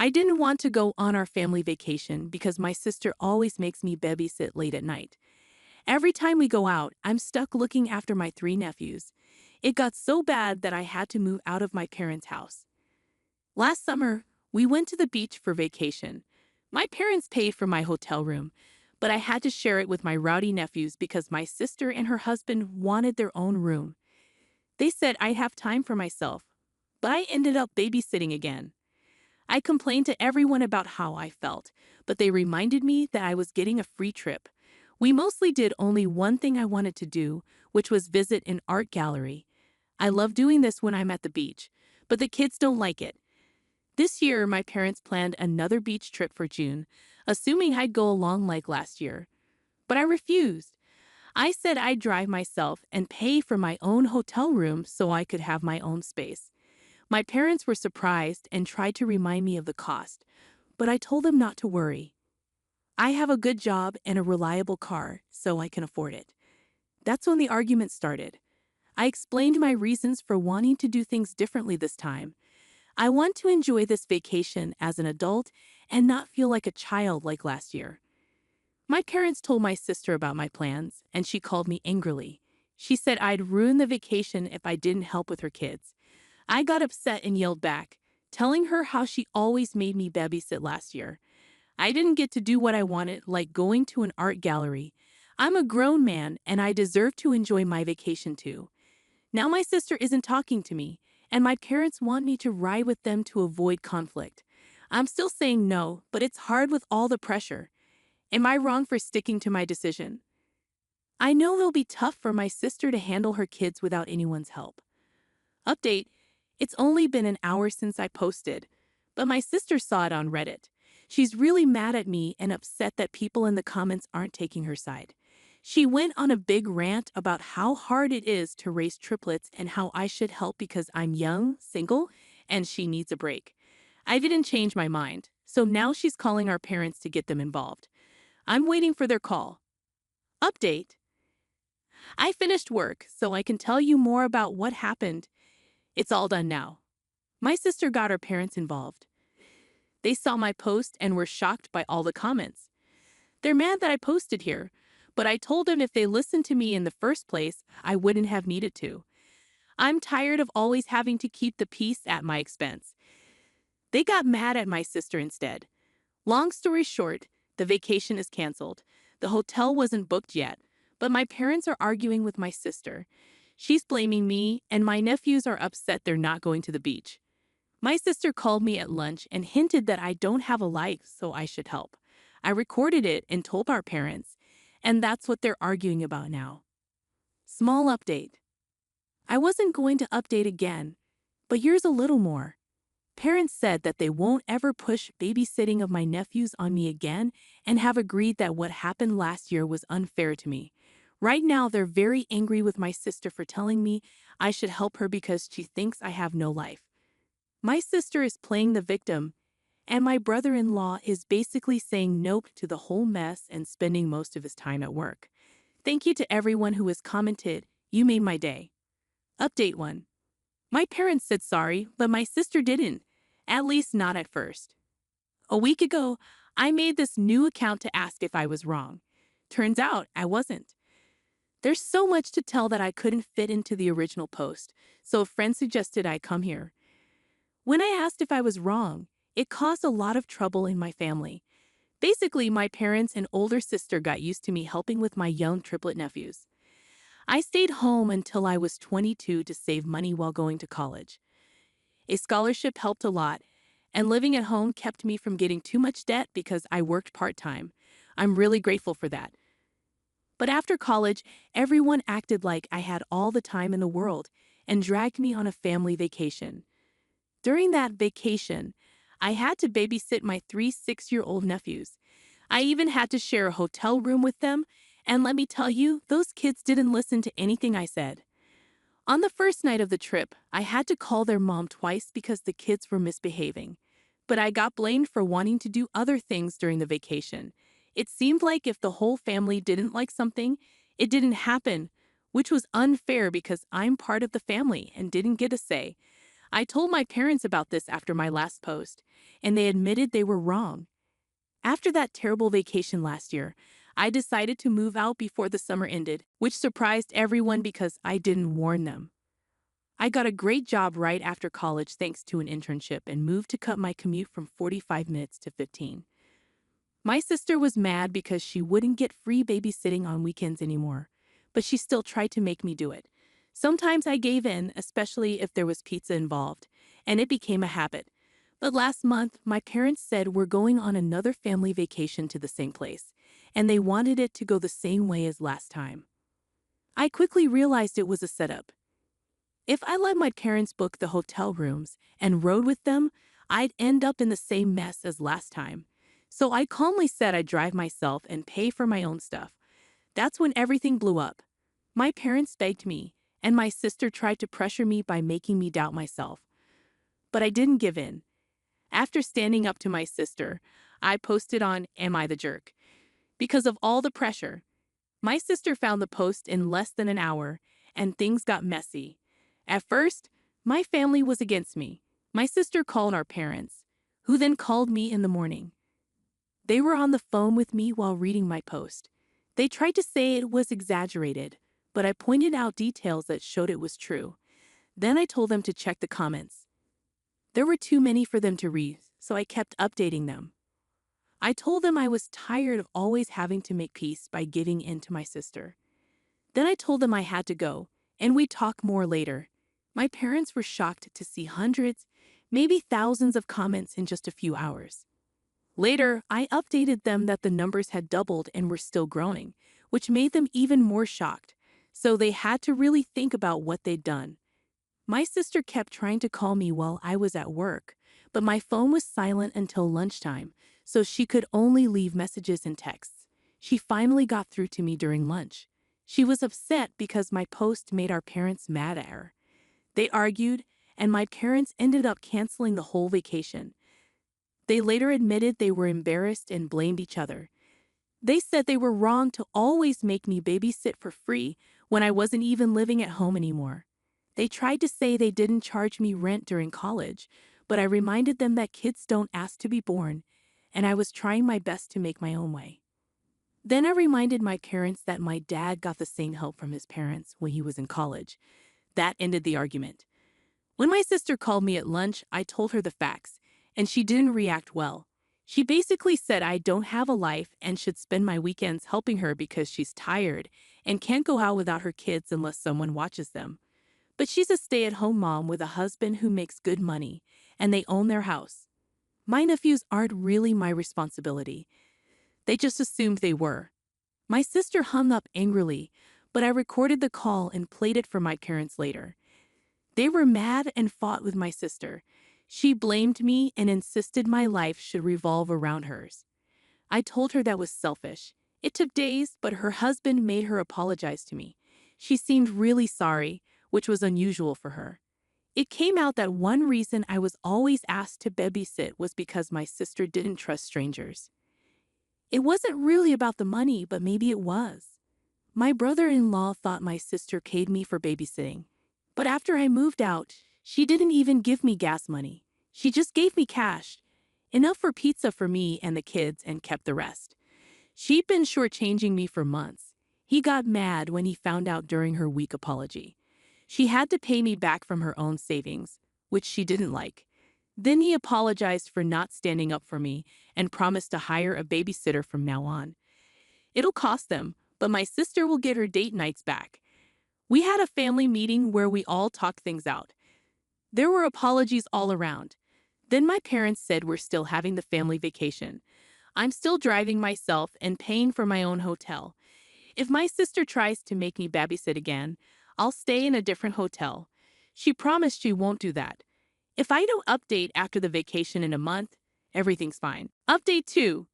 I didn't want to go on our family vacation because my sister always makes me babysit late at night. Every time we go out, I'm stuck looking after my three nephews. It got so bad that I had to move out of my parents' house. Last summer, we went to the beach for vacation. My parents paid for my hotel room, but I had to share it with my rowdy nephews because my sister and her husband wanted their own room. They said I'd have time for myself, but I ended up babysitting again. I complained to everyone about how I felt, but they reminded me that I was getting a free trip. We mostly did only one thing I wanted to do, which was visit an art gallery. I love doing this when I'm at the beach, but the kids don't like it. This year, my parents planned another beach trip for June, assuming I'd go along like last year. But I refused. I said I'd drive myself and pay for my own hotel room so I could have my own space. My parents were surprised and tried to remind me of the cost, but I told them not to worry. I have a good job and a reliable car, so I can afford it. That's when the argument started. I explained my reasons for wanting to do things differently this time. I want to enjoy this vacation as an adult and not feel like a child like last year. My parents told my sister about my plans, and she called me angrily. She said I'd ruin the vacation if I didn't help with her kids. I got upset and yelled back, telling her how she always made me babysit last year. I didn't get to do what I wanted, like going to an art gallery. I'm a grown man, and I deserve to enjoy my vacation too. Now my sister isn't talking to me, and my parents want me to ride with them to avoid conflict. I'm still saying no, but it's hard with all the pressure. Am I wrong for sticking to my decision? I know it'll be tough for my sister to handle her kids without anyone's help. Update: it's only been an hour since I posted, but my sister saw it on Reddit. She's really mad at me and upset that people in the comments aren't taking her side. She went on a big rant about how hard it is to raise triplets and how I should help because I'm young, single, and she needs a break. I didn't change my mind, so now she's calling our parents to get them involved. I'm waiting for their call. Update: I finished work, so I can tell you more about what happened. It's all done now. My sister got her parents involved. They saw my post and were shocked by all the comments. They're mad that I posted here, but I told them if they listened to me in the first place, I wouldn't have needed to. I'm tired of always having to keep the peace at my expense. They got mad at my sister instead. Long story short, the vacation is canceled. The hotel wasn't booked yet, but my parents are arguing with my sister. She's blaming me, and my nephews are upset they're not going to the beach. My sister called me at lunch and hinted that I don't have a life, so I should help. I recorded it and told our parents, and that's what they're arguing about now. Small update. I wasn't going to update again, but here's a little more. Parents said that they won't ever push babysitting of my nephews on me again and have agreed that what happened last year was unfair to me. Right now, they're very angry with my sister for telling me I should help her because she thinks I have no life. My sister is playing the victim, and my brother-in-law is basically saying nope to the whole mess and spending most of his time at work. Thank you to everyone who has commented. You made my day. Update 1. My parents said sorry, but my sister didn't. At least not at first. A week ago, I made this new account to ask if I was wrong. Turns out I wasn't. There's so much to tell that I couldn't fit into the original post, so a friend suggested I come here. When I asked if I was wrong, it caused a lot of trouble in my family. Basically, my parents and older sister got used to me helping with my young triplet nephews. I stayed home until I was 22 to save money while going to college. A scholarship helped a lot, and living at home kept me from getting too much debt because I worked part-time. I'm really grateful for that. But after college, everyone acted like I had all the time in the world and dragged me on a family vacation. During that vacation, I had to babysit my three 6-year-old nephews. I even had to share a hotel room with them, and let me tell you, those kids didn't listen to anything I said. On the first night of the trip, I had to call their mom twice because the kids were misbehaving. But I got blamed for wanting to do other things during the vacation. It seemed like if the whole family didn't like something, it didn't happen, which was unfair because I'm part of the family and didn't get a say. I told my parents about this after my last post, and they admitted they were wrong. After that terrible vacation last year, I decided to move out before the summer ended, which surprised everyone because I didn't warn them. I got a great job right after college thanks to an internship and moved to cut my commute from 45 minutes to 15. My sister was mad because she wouldn't get free babysitting on weekends anymore, but she still tried to make me do it. Sometimes I gave in, especially if there was pizza involved, and it became a habit. But last month, my parents said we're going on another family vacation to the same place, and they wanted it to go the same way as last time. I quickly realized it was a setup. If I let my parents book the hotel rooms and rode with them, I'd end up in the same mess as last time. So I calmly said I'd drive myself and pay for my own stuff. That's when everything blew up. My parents begged me, and my sister tried to pressure me by making me doubt myself. But I didn't give in. After standing up to my sister, I posted on Am I the Jerk? Because of all the pressure. My sister found the post in less than an hour, and things got messy. At first, my family was against me. My sister called our parents, who then called me in the morning. They were on the phone with me while reading my post. They tried to say it was exaggerated, but I pointed out details that showed it was true. Then I told them to check the comments. There were too many for them to read, so I kept updating them. I told them I was tired of always having to make peace by giving in to my sister. Then I told them I had to go, and we'd talk more later. My parents were shocked to see hundreds, maybe thousands of comments in just a few hours. Later, I updated them that the numbers had doubled and were still growing, which made them even more shocked, so they had to really think about what they'd done. My sister kept trying to call me while I was at work, but my phone was silent until lunchtime, so she could only leave messages and texts. She finally got through to me during lunch. She was upset because my post made our parents mad at her. They argued, and my parents ended up canceling the whole vacation. They later admitted they were embarrassed and blamed each other. They said they were wrong to always make me babysit for free when I wasn't even living at home anymore. They tried to say they didn't charge me rent during college, but I reminded them that kids don't ask to be born, and I was trying my best to make my own way. Then I reminded my parents that my dad got the same help from his parents when he was in college. That ended the argument. When my sister called me at lunch, I told her the facts, and she didn't react well. She basically said I don't have a life and should spend my weekends helping her because she's tired and can't go out without her kids unless someone watches them. But she's a stay-at-home mom with a husband who makes good money, and they own their house. My nephews aren't really my responsibility. They just assumed they were. My sister hung up angrily, but I recorded the call and played it for my parents later. They were mad and fought with my sister. She blamed me and insisted my life should revolve around hers. I told her that was selfish. It took days, but her husband made her apologize to me. She seemed really sorry, which was unusual for her. It came out that one reason I was always asked to babysit was because my sister didn't trust strangers. It wasn't really about the money, but maybe it was. My brother-in-law thought my sister paid me for babysitting. But after I moved out, she didn't even give me gas money. She just gave me cash, enough for pizza for me and the kids, and kept the rest. She'd been shortchanging me for months. He got mad when he found out during her weak apology. She had to pay me back from her own savings, which she didn't like. Then he apologized for not standing up for me and promised to hire a babysitter from now on. It'll cost them, but my sister will get her date nights back. We had a family meeting where we all talked things out. There were apologies all around. Then my parents said we're still having the family vacation. I'm still driving myself and paying for my own hotel. If my sister tries to make me babysit again, I'll stay in a different hotel. She promised she won't do that. If I don't update after the vacation in a month, everything's fine. Update 2.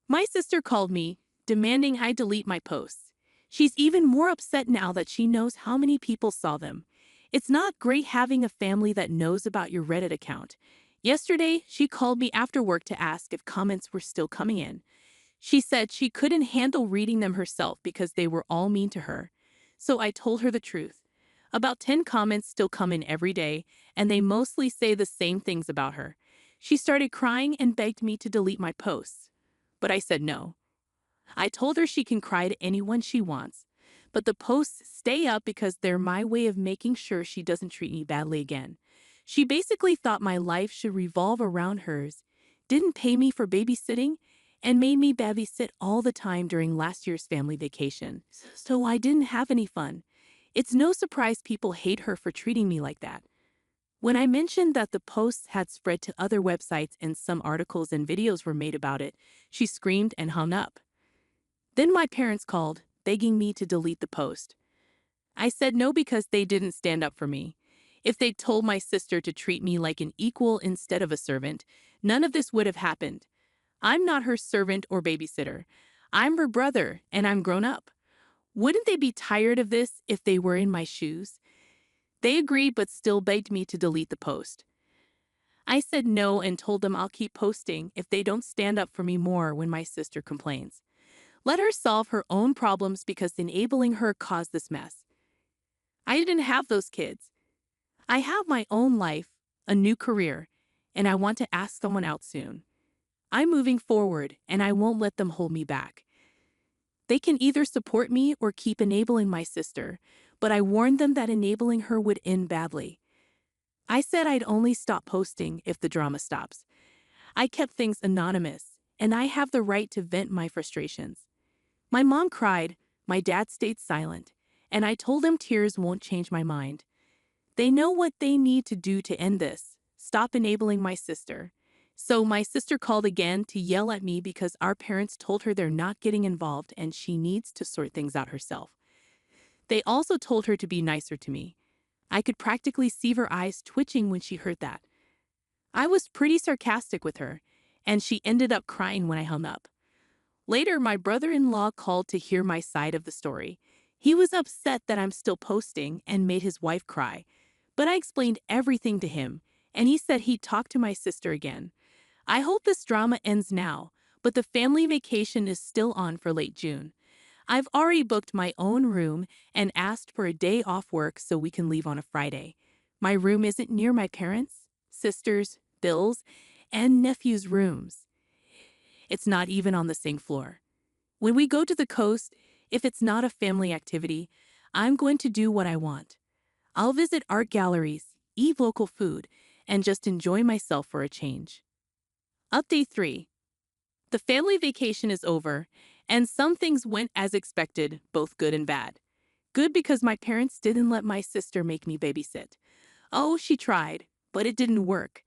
My sister called me, demanding I delete my posts. She's even more upset now that she knows how many people saw them. It's not great having a family that knows about your Reddit account. Yesterday, she called me after work to ask if comments were still coming in. She said she couldn't handle reading them herself because they were all mean to her. So I told her the truth. About 10 comments still come in every day, and they mostly say the same things about her. She started crying and begged me to delete my posts. But I said no. I told her she can cry to anyone she wants, but the posts stay up because they're my way of making sure she doesn't treat me badly again. She basically thought my life should revolve around hers, didn't pay me for babysitting, and made me babysit all the time during last year's family vacation. So I didn't have any fun. It's no surprise people hate her for treating me like that. When I mentioned that the posts had spread to other websites and some articles and videos were made about it, she screamed and hung up. Then my parents called, begging me to delete the post. I said no because they didn't stand up for me. If they'd told my sister to treat me like an equal instead of a servant, none of this would have happened. I'm not her servant or babysitter. I'm her brother, and I'm grown up. Wouldn't they be tired of this if they were in my shoes? They agreed but still begged me to delete the post. I said no and told them I'll keep posting if they don't stand up for me more when my sister complains. Let her solve her own problems because enabling her caused this mess. I didn't have those kids. I have my own life, a new career, and I want to ask someone out soon. I'm moving forward and I won't let them hold me back. They can either support me or keep enabling my sister, but I warned them that enabling her would end badly. I said I'd only stop posting if the drama stops. I kept things anonymous, and I have the right to vent my frustrations. My mom cried, my dad stayed silent, and I told them tears won't change my mind. They know what they need to do to end this, stop enabling my sister. So my sister called again to yell at me because our parents told her they're not getting involved and she needs to sort things out herself. They also told her to be nicer to me. I could practically see her eyes twitching when she heard that. I was pretty sarcastic with her, and she ended up crying when I hung up. Later, my brother-in-law called to hear my side of the story. He was upset that I'm still posting and made his wife cry, but I explained everything to him, and he said he'd talk to my sister again. I hope this drama ends now, but the family vacation is still on for late June. I've already booked my own room and asked for a day off work so we can leave on a Friday. My room isn't near my parents, sisters, Bill's, and nephew's rooms. It's not even on the same floor. When we go to the coast, if it's not a family activity, I'm going to do what I want. I'll visit art galleries, eat local food, and just enjoy myself for a change. Update 3. The family vacation is over, and some things went as expected, both good and bad. Good because my parents didn't let my sister make me babysit. Oh, she tried, but it didn't work.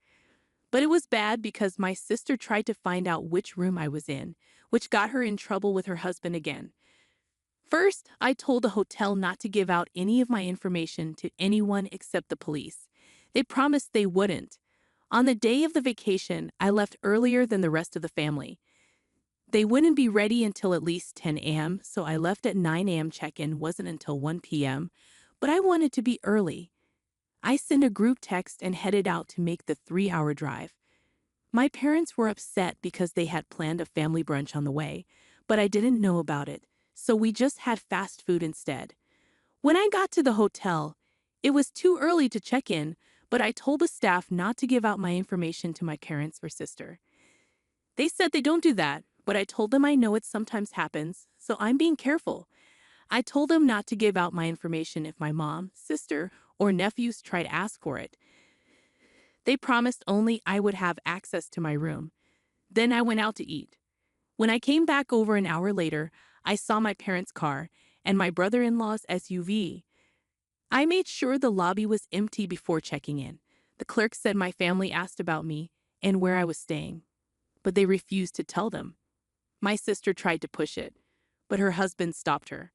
But it was bad because my sister tried to find out which room I was in, which got her in trouble with her husband again. First, I told the hotel not to give out any of my information to anyone except the police. They promised they wouldn't. On the day of the vacation, I left earlier than the rest of the family. They wouldn't be ready until at least 10 a.m., so I left at 9 a.m. check-in wasn't until 1 p.m., but I wanted to be early. I sent a group text and headed out to make the 3-hour drive. My parents were upset because they had planned a family brunch on the way, but I didn't know about it, so we just had fast food instead. When I got to the hotel, it was too early to check in, but I told the staff not to give out my information to my parents or sister. They said they don't do that, but I told them I know it sometimes happens, so I'm being careful. I told them not to give out my information if my mom, sister, or nephews try to ask for it. They promised only I would have access to my room. Then I went out to eat. When I came back over an hour later, I saw my parents' car and my brother-in-law's SUV. I made sure the lobby was empty before checking in. The clerk said my family asked about me and where I was staying, but they refused to tell them. My sister tried to push it, but her husband stopped her.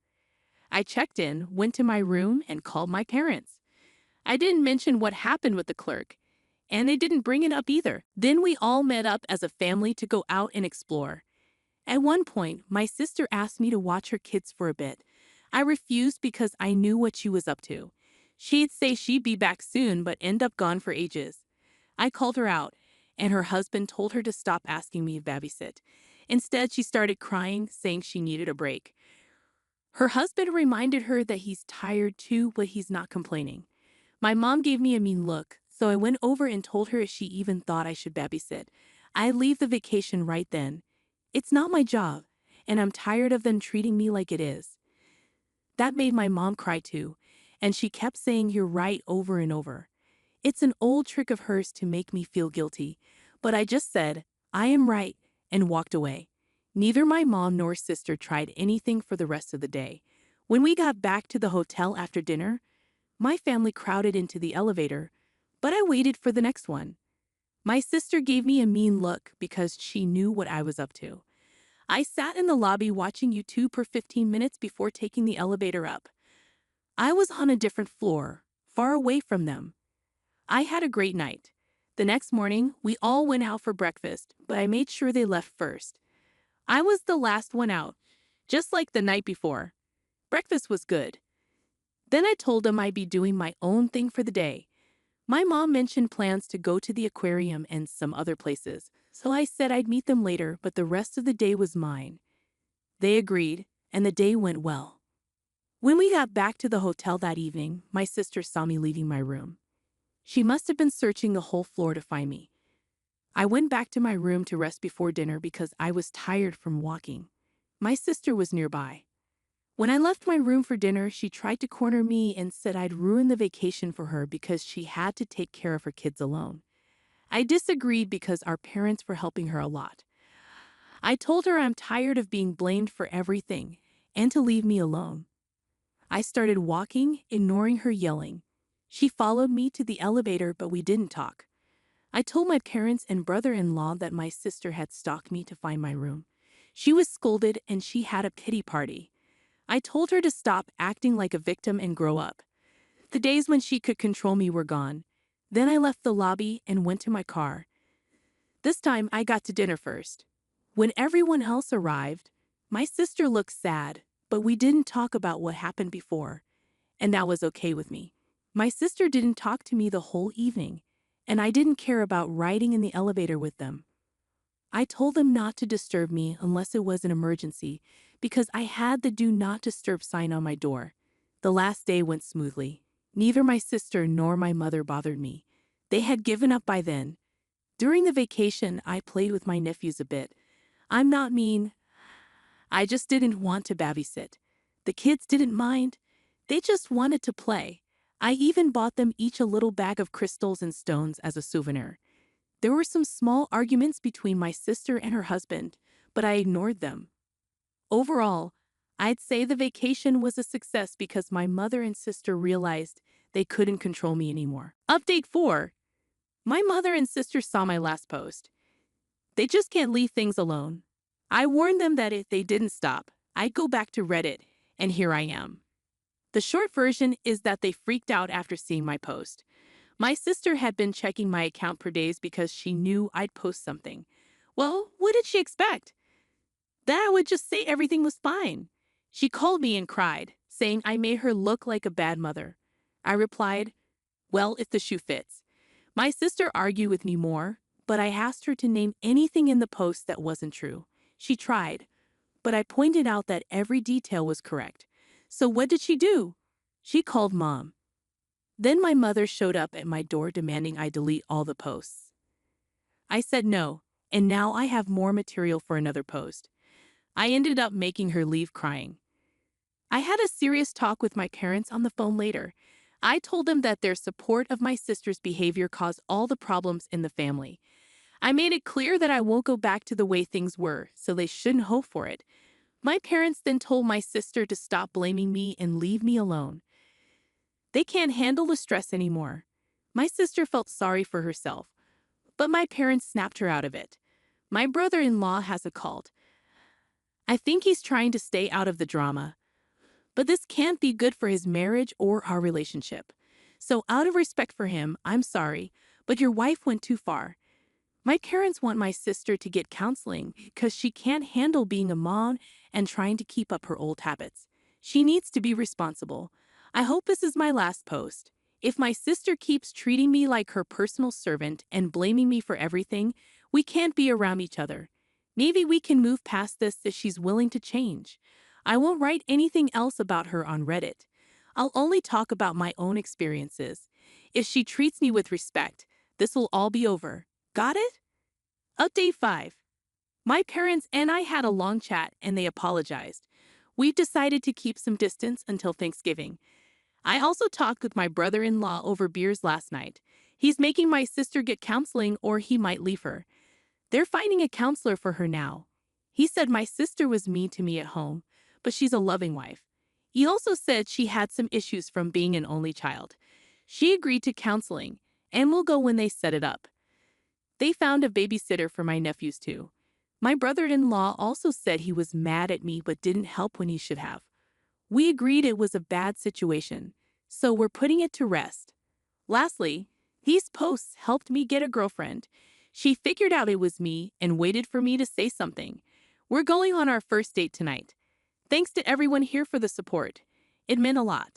I checked in, went to my room, and called my parents. I didn't mention what happened with the clerk, and they didn't bring it up either. Then we all met up as a family to go out and explore. At one point, my sister asked me to watch her kids for a bit. I refused because I knew what she was up to. She'd say she'd be back soon, but end up gone for ages. I called her out, and her husband told her to stop asking me to babysit. Instead, she started crying, saying she needed a break. Her husband reminded her that he's tired too, but he's not complaining. My mom gave me a mean look, so I went over and told her if she even thought I should babysit. I'd leave the vacation right then. It's not my job, and I'm tired of them treating me like it is. That made my mom cry too, and she kept saying you're right over and over. It's an old trick of hers to make me feel guilty, but I just said, I am right, and walked away. Neither my mom nor sister tried anything for the rest of the day. When we got back to the hotel after dinner, my family crowded into the elevator, but I waited for the next one. My sister gave me a mean look because she knew what I was up to. I sat in the lobby watching YouTube for 15 minutes before taking the elevator up. I was on a different floor, far away from them. I had a great night. The next morning, we all went out for breakfast, but I made sure they left first. I was the last one out, just like the night before. Breakfast was good. Then I told them I'd be doing my own thing for the day. My mom mentioned plans to go to the aquarium and some other places, so I said I'd meet them later, but the rest of the day was mine. They agreed, and the day went well. When we got back to the hotel that evening, my sister saw me leaving my room. She must have been searching the whole floor to find me. I went back to my room to rest before dinner because I was tired from walking. My sister was nearby. When I left my room for dinner, she tried to corner me and said I'd ruin the vacation for her because she had to take care of her kids alone. I disagreed because our parents were helping her a lot. I told her I'm tired of being blamed for everything and to leave me alone. I started walking, ignoring her yelling. She followed me to the elevator, but we didn't talk. I told my parents and brother-in-law that my sister had stalked me to find my room. She was scolded and she had a pity party. I told her to stop acting like a victim and grow up. The days when she could control me were gone. Then I left the lobby and went to my car. This time I got to dinner first. When everyone else arrived, my sister looked sad, but we didn't talk about what happened before, and that was okay with me. My sister didn't talk to me the whole evening, and I didn't care about riding in the elevator with them. I told them not to disturb me unless it was an emergency because I had the do not disturb sign on my door. The last day went smoothly. Neither my sister nor my mother bothered me. They had given up by then. During the vacation, I played with my nephews a bit. I'm not mean. I just didn't want to babysit. The kids didn't mind. They just wanted to play. I even bought them each a little bag of crystals and stones as a souvenir. There were some small arguments between my sister and her husband, but I ignored them. Overall, I'd say the vacation was a success because my mother and sister realized they couldn't control me anymore. Update 4. My mother and sister saw my last post. They just can't leave things alone. I warned them that if they didn't stop, I'd go back to Reddit, and here I am. The short version is that they freaked out after seeing my post. My sister had been checking my account for days because she knew I'd post something. Well, what did she expect? That I would just say everything was fine. She called me and cried, saying I made her look like a bad mother. I replied, well, if the shoe fits. My sister argued with me more, but I asked her to name anything in the post that wasn't true. She tried, but I pointed out that every detail was correct. So what did she do? She called Mom. Then my mother showed up at my door demanding I delete all the posts. I said no, and now I have more material for another post. I ended up making her leave crying. I had a serious talk with my parents on the phone later. I told them that their support of my sister's behavior caused all the problems in the family. I made it clear that I won't go back to the way things were, so they shouldn't hope for it. My parents then told my sister to stop blaming me and leave me alone. They can't handle the stress anymore. My sister felt sorry for herself, but my parents snapped her out of it. My brother-in-law has a cult. I think he's trying to stay out of the drama, but this can't be good for his marriage or our relationship. So out of respect for him, I'm sorry, but your wife went too far. My parents want my sister to get counseling because she can't handle being a mom and trying to keep up her old habits. She needs to be responsible. I hope this is my last post. If my sister keeps treating me like her personal servant and blaming me for everything, we can't be around each other. Maybe we can move past this if she's willing to change. I won't write anything else about her on Reddit. I'll only talk about my own experiences. If she treats me with respect, this will all be over. Got it? Update 5. My parents and I had a long chat and they apologized. We've decided to keep some distance until Thanksgiving. I also talked with my brother-in-law over beers last night. He's making my sister get counseling or he might leave her. They're finding a counselor for her now. He said my sister was mean to me at home, but she's a loving wife. He also said she had some issues from being an only child. She agreed to counseling and will go when they set it up. They found a babysitter for my nephews too. My brother-in-law also said he was mad at me but didn't help when he should have. We agreed it was a bad situation, so we're putting it to rest. Lastly, these posts helped me get a girlfriend. She figured out it was me and waited for me to say something. We're going on our first date tonight. Thanks to everyone here for the support. It meant a lot.